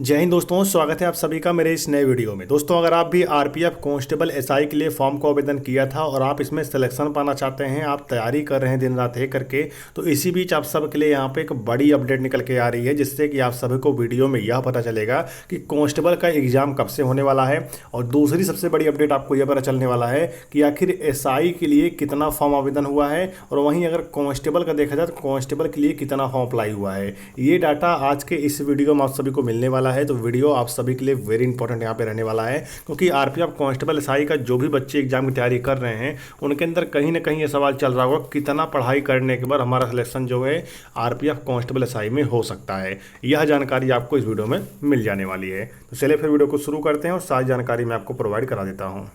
जय हिंद दोस्तों, स्वागत है आप सभी का मेरे इस नए वीडियो में। दोस्तों, अगर आप भी आरपीएफ कांस्टेबल एसआई के लिए फॉर्म को आवेदन किया था और आप इसमें सिलेक्शन पाना चाहते हैं, आप तैयारी कर रहे हैं दिन रात एक करके, तो इसी बीच आप सब के लिए यहाँ पे एक बड़ी अपडेट निकल के आ रही है, जिससे कि आप सभी को वीडियो में यह पता चलेगा कि कांस्टेबल का एग्जाम कब से होने वाला है। और दूसरी सबसे बड़ी अपडेट आपको यह पता चलने वाला है कि आखिर एसआई के लिए कितना फॉर्म आवेदन हुआ है, और वहीं अगर कांस्टेबल का देखा जाए तो कांस्टेबल के लिए कितना फॉर्म अप्लाई हुआ है। ये डाटा आज के इस वीडियो में आप सभी को मिलने वाला है, तो वीडियो आप सभी के लिए वेरी इंपॉर्टेंट यहाँ पे रहने वाला है, क्योंकि आरपीएफ कांस्टेबल एसआई का जो भी बच्चे एग्जाम की तैयारी कर रहे हैं उनके अंदर कहीं ना कहीं ये सवाल चल रहा होगा कितना पढ़ाई करने के बाद हमारा सिलेक्शन जो है आरपीएफ कांस्टेबल एसआई में हो सकता है। यह जानकारी आपको इस वीडियो में मिल जाने वाली है। तो चलिए फिर वीडियो को शुरू करते हैं और सारी जानकारी मैं आपको प्रोवाइड करा देता हूँ।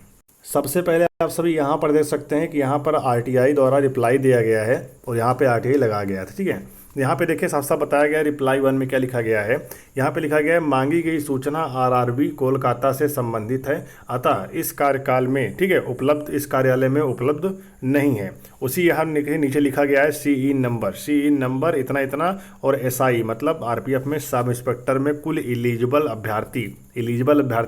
सबसे पहले आप सभी यहाँ पर देख सकते हैं कि यहाँ पर आरटीआई द्वारा रिप्लाई दिया गया है और यहाँ पे आरटीआई लगाया गया था। ठीक है, यहाँ पे देखिए साफ साफ बताया गया है रिप्लाई 1 में क्या लिखा गया है। यहाँ पे लिखा गया है, मांगी गई सूचना आरआरबी कोलकाता से संबंधित है, अतः इस कार्यकाल में, ठीक है, उपलब्ध, इस कार्यालय में उपलब्ध नहीं है। उसी यहाँ नीचे लिखा गया है सीई नंबर इतना इतना, और एसआई मतलब आरपीएफ में सब इंस्पेक्टर में कुल एलिजिबल अभ्यर्थी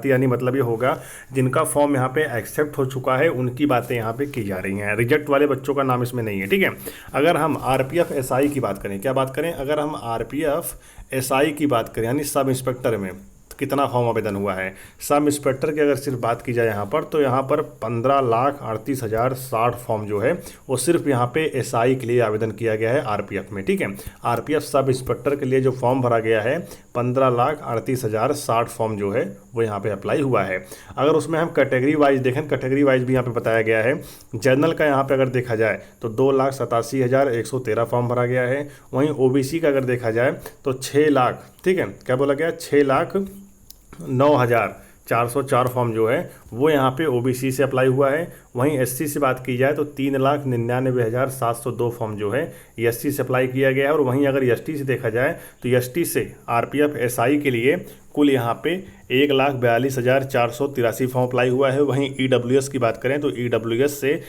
यानी मतलब ये होगा जिनका फॉर्म यहाँ पे एक्सेप्ट हो चुका है, उनकी बातें यहाँ पे की जा रही हैं। रिजेक्ट वाले बच्चों का नाम इसमें नहीं है। ठीक है, अगर हम आरपीएफ एसआई की बात करें, क्या बात करें, अगर हम आरपीएफ एसआई की बात करें यानी सब इंस्पेक्टर में कितना फॉर्म आवेदन हुआ है, सब इंस्पेक्टर की अगर सिर्फ बात की जाए यहाँ पर, तो यहाँ पर 15,38,060 फॉर्म जो है वो सिर्फ यहाँ पे एसआई के लिए आवेदन किया गया है आरपीएफ में। ठीक है, आरपीएफ सब इंस्पेक्टर के लिए जो फॉर्म भरा गया है 15,38,060 फॉर्म जो है वो यहाँ पे अप्लाई हुआ है। अगर उसमें हम कैटेगरी वाइज देखें, कैटेगरी वाइज भी यहाँ पे बताया गया है। जनरल का यहाँ पे अगर देखा जाए तो 2,87,113 फॉर्म भरा गया है। वहीं ओबीसी का अगर देखा जाए तो 6 लाख, ठीक है, क्या बोला गया, 6,09,404 फॉर्म जो है वो यहाँ पे ओबीसी से अप्लाई हुआ है। वहीं एससी से बात की जाए तो 3,99,702 फॉर्म जो है एससी से अप्लाई किया गया है। और वहीं अगर एसटी से देखा जाए तो एसटी से आरपीएफ एसआई के लिए कुल यहाँ पे 1,42,483 फॉर्म अप्लाई हुआ है। वहीं ईडब्ल्यूएस की बात करें तो ईडब्ल्यूएस से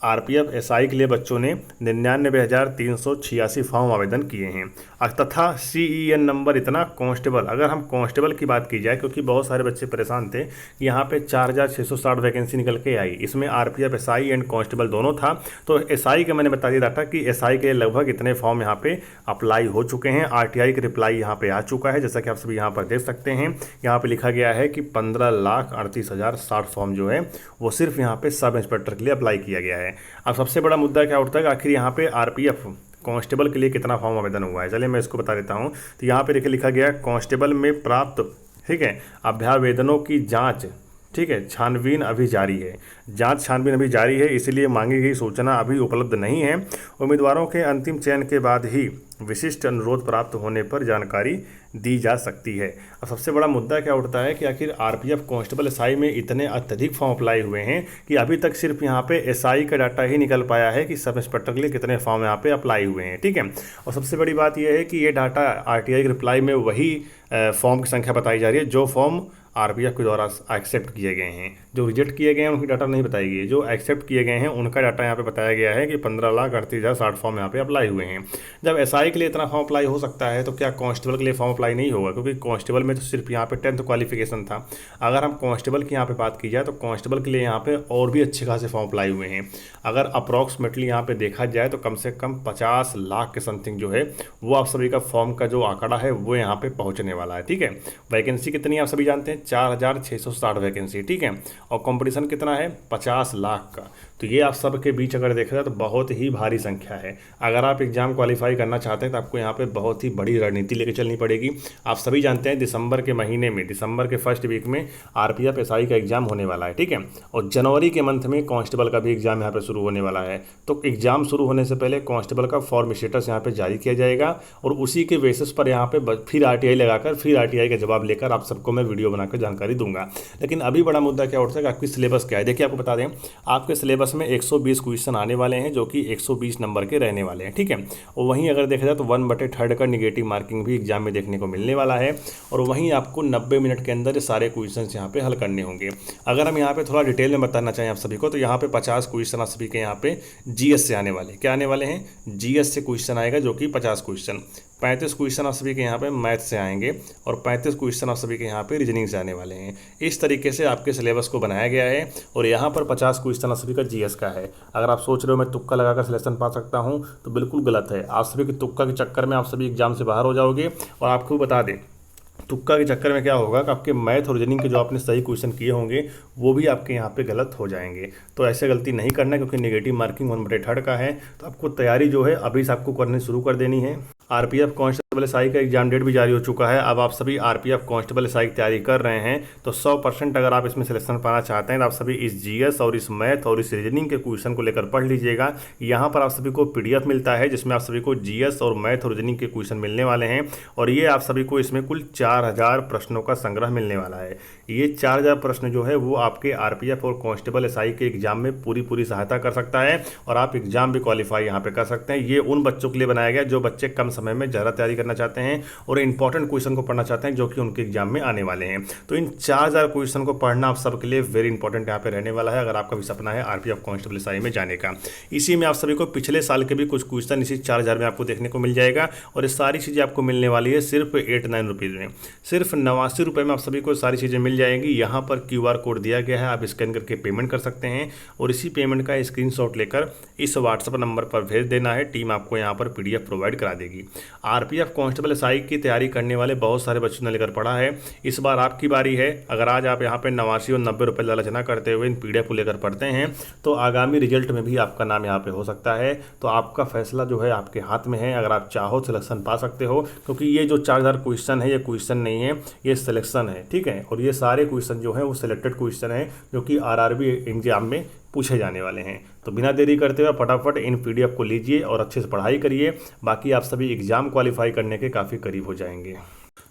आरपीएफ एसआई के लिए बच्चों ने 99,386 फॉर्म आवेदन किए हैं। तथा सीईएन नंबर इतना कांस्टेबल, अगर हम कांस्टेबल की बात की जाए, क्योंकि बहुत सारे बच्चे परेशान थे कि यहाँ पे 4,660 वैकेंसी निकल के आई, इसमें आरपीएफ एसआई एंड कांस्टेबल दोनों था। तो एसआई का मैंने बता दिया डाटा कि एसआई के लिए लगभग इतने फॉर्म यहाँ पे अप्लाई हो चुके हैं। आरटीआई का रिप्लाई यहाँ पे आ चुका है, जैसा कि आप सभी यहाँ पर देख सकते हैं। यहाँ पे लिखा गया है कि 15,38,060 फॉर्म जो है वो सिर्फ यहाँ पे सब इंस्पेक्टर के लिए अप्लाई किया गया है। अब सबसे बड़ा मुद्दा क्या उठता है, आखिर यहाँ पे आरपीएफ कांस्टेबल के लिए कितना फॉर्म आवेदन हुआ है। चलिए मैं इसको बता देता हूँ। तो यहाँ पे देखिए लिखा गया कांस्टेबल में प्राप्त, ठीक है, अभ्यावेदनों की जांच, ठीक है, छानबीन अभी जारी है। जांच छानबीन अभी जारी है, इसलिए मांगी गई सूचना अभी उपलब्ध नहीं है। उम्मीदवारों के अंतिम चयन के बाद ही विशिष्ट अनुरोध प्राप्त होने पर जानकारी दी जा सकती है। अब सबसे बड़ा मुद्दा क्या उठता है कि आखिर आरपीएफ कांस्टेबल एसआई में इतने अत्यधिक फॉर्म अप्लाई हुए हैं कि अभी तक सिर्फ यहाँ पे एसआई का डाटा ही निकल पाया है कि सब इंस्पेक्टर के लिए कितने फॉर्म यहाँ पे अप्लाई हुए हैं। ठीक है, और सबसे बड़ी बात यह है कि ये डाटा आरटीआई के रिप्लाई में वही फॉर्म की संख्या बताई जा रही है जो फॉर्म आरपीएफ के द्वारा एक्सेप्ट किए गए हैं। जो रिजेक्ट किए गए हैं उनकी डाटा नहीं बताई गई, जो एक्सेप्ट किए गए हैं उनका डाटा यहाँ पे बताया गया है कि 15,38,060 फॉर्म यहाँ पे अप्लाई हुए हैं। जब एसआई के लिए इतना फॉर्म अप्लाई हो सकता है तो क्या कांस्टेबल के लिए फॉर्म अप्लाई नहीं होगा, क्योंकि कांस्टेबल में तो सिर्फ यहाँ पे 10th क्वालिफिकेशन था। अगर हम कांस्टेबल की यहाँ पे बात की जाए तो कांस्टेबल के लिए यहाँ पे और भी अच्छे खासे फॉर्म अप्लाई हुए हैं। अगर अप्रॉक्सीमेटली यहाँ पे देखा जाए तो कम से कम 50 लाख के समथिंग जो है वो आप सभी का फॉर्म का जो आंकड़ा है वो यहाँ पे पहुँचने वाला है। ठीक है, वैकेंसी कितनी आप सभी जानते हैं, 4,660 वैकेंसी। ठीक है, और कंपटीशन कितना है, 50 लाख का। तो ये आप सब के बीच अगर देखा जाए तो बहुत ही भारी संख्या है। अगर आप एग्जाम क्वालिफाई करना चाहते हैं तो आपको यहाँ पे बहुत ही बड़ी रणनीति लेकर चलनी पड़ेगी। आप सभी जानते हैं दिसंबर के महीने में, दिसंबर के फर्स्ट वीक में आरपीएफ एसआई का एग्जाम होने वाला है। ठीक है, और जनवरी के मंथ में कांस्टेबल का भी एग्जाम यहाँ पे शुरू होने वाला है। तो एग्जाम शुरू होने से पहले कांस्टेबल का फॉर्म स्टेटस यहाँ पे जारी किया जाएगा और उसी के बेसिस पर यहाँ पे फिर आरटीआई लगाकर फिर आरटीआई का जवाब लेकर आप सबको मैं वीडियो बनाकर जानकारी दूंगा। लेकिन अभी बड़ा मुद्दा क्या उठता है कि आपकी सिलेबस क्या है। देखिए आपको बता दें, आपके सिलेबस में 120 क्वेश्चन आने वाले हैं जो कि 120 नंबर के रहने वाले हैं। ठीक है, और वहीं अगर देखा जाए तो 1/3 का निगेटिव मार्किंग भी एग्जाम में देखने को मिलने वाला है। और वहीं आपको 90 मिनट के अंदर ये सारे क्वेश्चन यहाँ पे हल करने होंगे। अगर हम यहाँ पे थोड़ा डिटेल में बताना चाहें आप सभी को, तो यहाँ पे 50 क्वेश्चन आप सभी के यहाँ पे जीएस से आने वाले, क्या आने वाले हैं, जीएस से क्वेश्चन आएगा जो कि 50 क्वेश्चन। 35 क्वेश्चन आप सभी के यहाँ पे मैथ से आएंगे और 35 क्वेश्चन आप सभी के यहाँ पे रीजनिंग से आने वाले हैं। इस तरीके से आपके सिलेबस को बनाया गया है और यहाँ पर 50 क्वेश्चन आप सभी का जीएस का है। अगर आप सोच रहे हो मैं तुक्का लगाकर सिलेक्शन पा सकता हूँ तो बिल्कुल गलत है। आप सभी के तुक्का के चक्कर में आप सभी एग्जाम से बाहर हो जाओगे। और आपको बता दें, तुक्का के चक्कर में क्या होगा कि आपके मैथ और रीजनिंग के जो आपने सही क्वेश्चन किए होंगे वो भी आपके यहाँ पे गलत हो जाएंगे। तो ऐसे गलती नहीं करना है, क्योंकि नेगेटिव मार्किंग 1/3 का है। तो आपको तैयारी जो है अभी से आपको करनी शुरू कर देनी है। आरपीएफ कांस्टेबल एसआई का एग्जाम डेट भी जारी हो चुका है। अब आप सभी आरपीएफ कांस्टेबल एसआई की तैयारी कर रहे हैं तो 100% अगर आप इसमें सिलेक्शन पाना चाहते हैं तो आप सभी इस जीएस और इस मैथ और इस रीजनिंग के क्वेश्चन को लेकर पढ़ लीजिएगा। यहाँ पर आप सभी को पीडीएफ मिलता है जिसमें आप सभी को जीएस और मैथ और रीजनिंग के क्वेश्चन मिलने वाले हैं और ये आप सभी को इसमें कुल 4000 प्रश्नों का संग्रह मिलने वाला है। ये 4000 प्रश्न जो है वो आपके आरपीएफ और कांस्टेबल एसआई के एग्जाम में पूरी सहायता कर सकता है और आप एग्जाम भी क्वालिफाई यहाँ पे कर सकते हैं। ये उन बच्चों के लिए बनाया गया जो बच्चे कम समय में ज़्यादा तैयारी करना चाहते हैं और इंपॉर्टेंट क्वेश्चन को पढ़ना चाहते हैं जो कि उनके एग्जाम में आने वाले हैं। तो इन 4000 क्वेश्चन को पढ़ना आप सबके लिए वेरी इंपॉर्टेंट यहाँ पे रहने वाला है अगर आपका भी सपना है आरपीएफ कांस्टेबल एसआई में जाने का। इसी में आप सभी को पिछले साल के भी कुछ क्वेश्चन इसी 4000 में आपको देखने को मिल जाएगा और ये सारी चीज़ें आपको मिलने वाली है सिर्फ 89 रुपीज़ में। सिर्फ 89 रुपये में आप सभी को सारी चीज़ें मिल जाएंगी। यहाँ पर QR कोड दिया गया है, आप स्कैन करके पेमेंट कर सकते हैं और इसी पेमेंट का स्क्रीनशॉट लेकर इस व्हाट्सएप नंबर पर भेज देना है। टीम आपको यहाँ पर PDF प्रोवाइड करा देगी। आरपीएफ कांस्टेबल एसआई की तैयारी करने वाले बहुत सारे बच्चों ने लेकर पढ़ा है। इस बार आपकी बारी है। अगर आज आप यहाँ पे 89 और 90 रुपये लालच ना करते हुए इन PDF को लेकर पढ़ते हैं तो आगामी रिजल्ट में भी आपका नाम यहाँ पे हो सकता है। तो आपका फैसला जो है आपके हाथ में है। अगर आप चाहो सिलेक्शन पा सकते हो, क्योंकि ये जो 4000 क्वेश्चन है ये क्वेश्चन नहीं है, ये सिलेक्शन है, ठीक है। और ये सारे क्वेश्चन जो है वो सिलेक्टेड क्वेश्चन है जो कि आरआरबी एग्जाम में पूछे जाने वाले हैं। तो बिना देरी करते हुए फटाफट इन PDF को लीजिए और अच्छे से पढ़ाई करिए। बाकी आप सभी एग्जाम क्वालिफाई करने के काफ़ी करीब हो जाएंगे।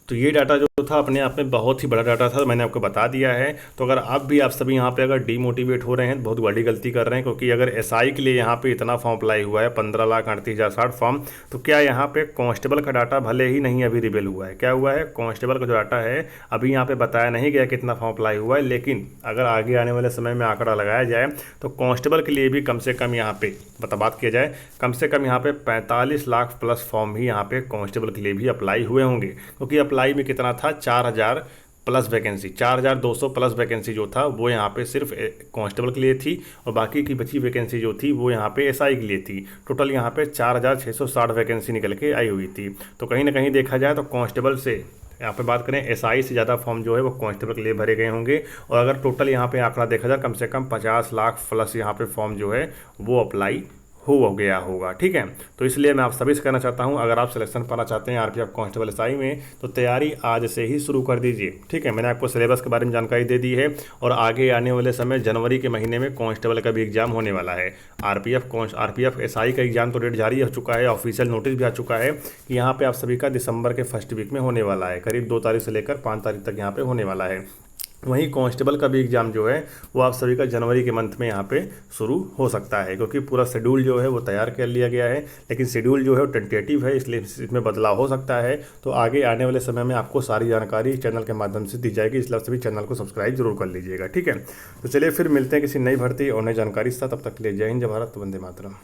तो ये डाटा जो था अपने आप में बहुत ही बड़ा डाटा था, मैंने आपको बता दिया है। तो अगर आप सभी यहाँ पे अगर डीमोटिवेट हो रहे हैं तो बहुत बड़ी गलती कर रहे हैं, क्योंकि अगर एसआई के लिए यहाँ पे इतना फॉर्म अप्लाई हुआ है 15,38,060 फॉर्म, तो क्या यहाँ पे कांस्टेबल का डाटा भले ही नहीं अभी रिवील हुआ है। क्या हुआ है, कांस्टेबल का जो डाटा है अभी यहाँ पे बताया नहीं गया कितना फॉर्म अप्लाई हुआ है, लेकिन अगर आगे आने वाले समय में आंकड़ा लगाया जाए तो कांस्टेबल के लिए भी कम से कम यहाँ पे बात किया जाए कम से कम यहाँ पे 45 लाख प्लस फॉर्म ही यहाँ पे कांस्टेबल के लिए भी अप्लाई हुए होंगे। क्योंकि अप्लाई में कितना था, 4000 प्लस वैकेंसी, 4200 प्लस वैकेंसी जो था वो यहाँ पे सिर्फ कांस्टेबल के लिए थी और बाकी की बची वैकेंसी जो थी वो यहाँ पे एसआई के लिए थी। टोटल यहाँ पे 4660 वैकेंसी निकल के आई हुई थी। तो कहीं ना कहीं देखा जाए तो कांस्टेबल से यहाँ पे बात करें एसआई से ज़्यादा फॉर्म जो है वो कांस्टेबल के लिए भरे गए होंगे। और अगर टोटल यहाँ पे आंकड़ा देखा जाए कम से कम 50 लाख प्लस यहाँ पे फॉर्म जो है वो अप्लाई हो गया होगा, ठीक है। तो इसलिए मैं आप सभी से कहना चाहता हूं, अगर आप सिलेक्शन पाना चाहते हैं आरपीएफ कांस्टेबल एसआई में तो तैयारी आज से ही शुरू कर दीजिए, ठीक है। मैंने आपको सिलेबस के बारे में जानकारी दे दी है और आगे आने वाले समय जनवरी के महीने में कांस्टेबल का भी एग्जाम होने वाला है। आरपीएफ एसआई का एग्जाम तो डेट जारी हो चुका है, ऑफिशियल नोटिस भी आ चुका है कि यहाँ पे आप सभी का दिसंबर के फर्स्ट वीक में होने वाला है, करीब 2 तारीख से लेकर 5 तारीख तक यहाँ पे होने वाला है। वहीं कांस्टेबल का भी एग्ज़ाम जो है वो आप सभी का जनवरी के मंथ में यहाँ पे शुरू हो सकता है, क्योंकि पूरा शेड्यूल जो है वो तैयार कर लिया गया है। लेकिन शेड्यूल जो है वो टेंटेटिव है, इसलिए इसमें बदलाव हो सकता है। तो आगे आने वाले समय में आपको सारी जानकारी चैनल के माध्यम से दी जाएगी, इसलिए आप सभी चैनल को सब्सक्राइब जरूर कर लीजिएगा, ठीक है। तो चलिए फिर मिलते हैं किसी नई भर्ती और नई जानकारी के साथ। तब तक के लिए जय हिंद, जय भारत, वंदे मातरम।